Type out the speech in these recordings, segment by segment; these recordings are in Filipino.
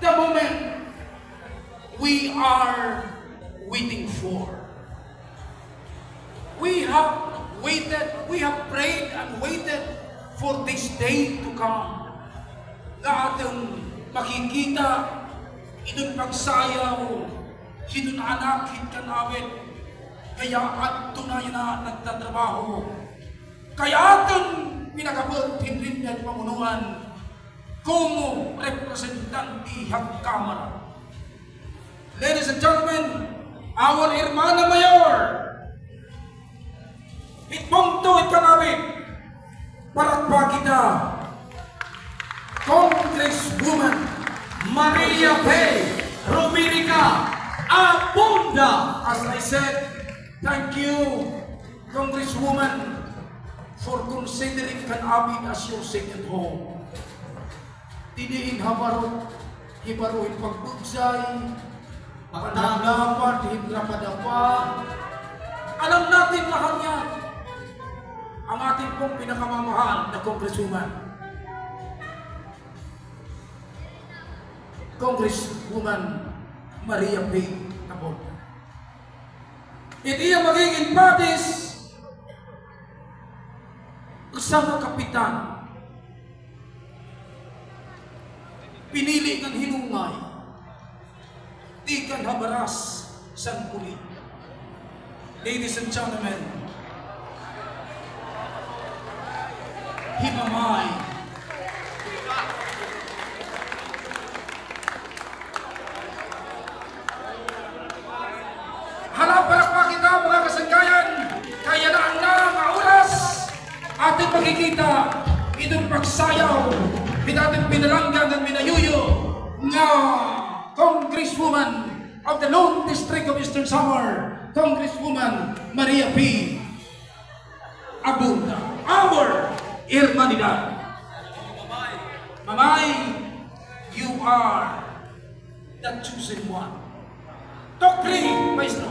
the moment we are waiting for. We have waited, we have prayed and waited for this day to come. Na atong makikita, idun pagsayaw, hidun anak, hidkan awit, kaya at tunay na nagtatrabaho. Kaya atong pinakabot, hindrin at pamunuan, como representante ng Kamara. Ladies and gentlemen, our Hermana Mayor, itmongto ikanabit, parakpa kita, Congresswoman Maria P. Rubinica Abunda. As I said, thank you, Congresswoman, for considering Kanabit as your second home. Didiin habarot, hibaruhin pagbugsay, panagdapat, hindrapadapa. Alam natin lahat yan. Ang ating pong pinakamamahal na Congresswoman. Congresswoman Maria P. Abunda. Hindi ang magiging patis kasama kapitan. Pinili ng hinungay. Di kan habaras sang kulit. Ladies and gentlemen, himamay. Halaparak pa kita mga kasangkayan, kaya na ang mga oras ating makikita itong pagsayaw, ating pinalanggan ng minayuyo nga Congresswoman of the Lone District of Eastern Samar, Congresswoman Maria P. Abunda, our Hermanidad. Mamay, you are the chosen one. Top 3, Maestro.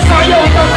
Sayang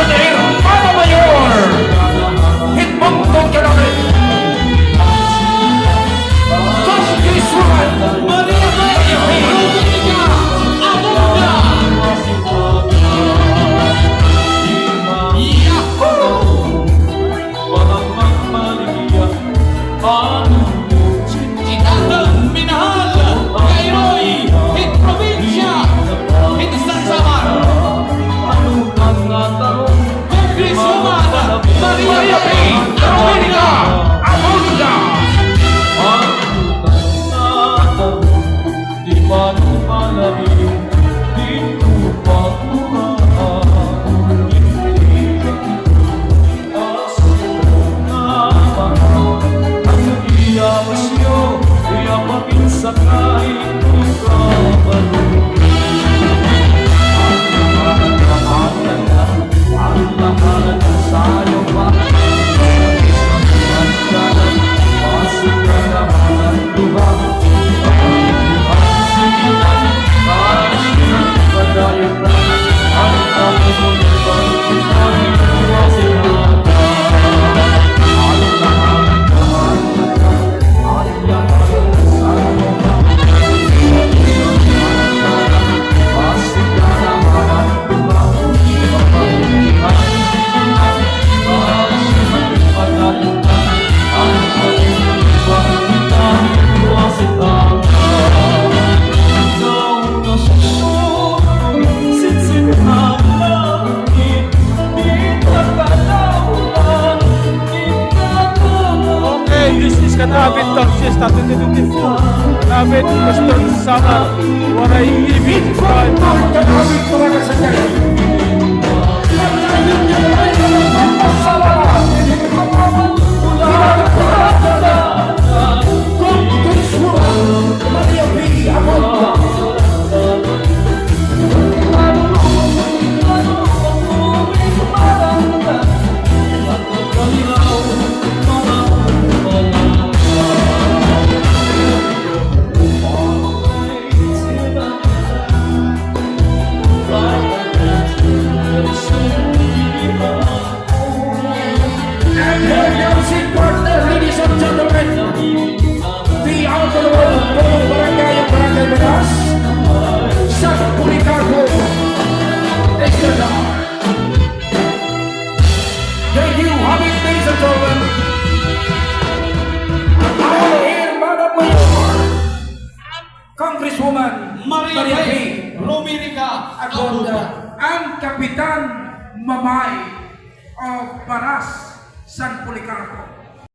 kan Abid Torsis 2024 Abid gusto sama waray ibig Kan Abid Paraga Sanjaya. Maria B. Amonda. And your music partner, ladies and gentlemen, the Honorable Pulong Barangay of Barangay Baras, San Policarpo, Estrada. Thank you, having ladies and gentlemen. Our here, Madam Mayor, Congresswoman Maria Maria B. Romerica Agonda, and Kapitan Mamay of Baras, San Policarpo.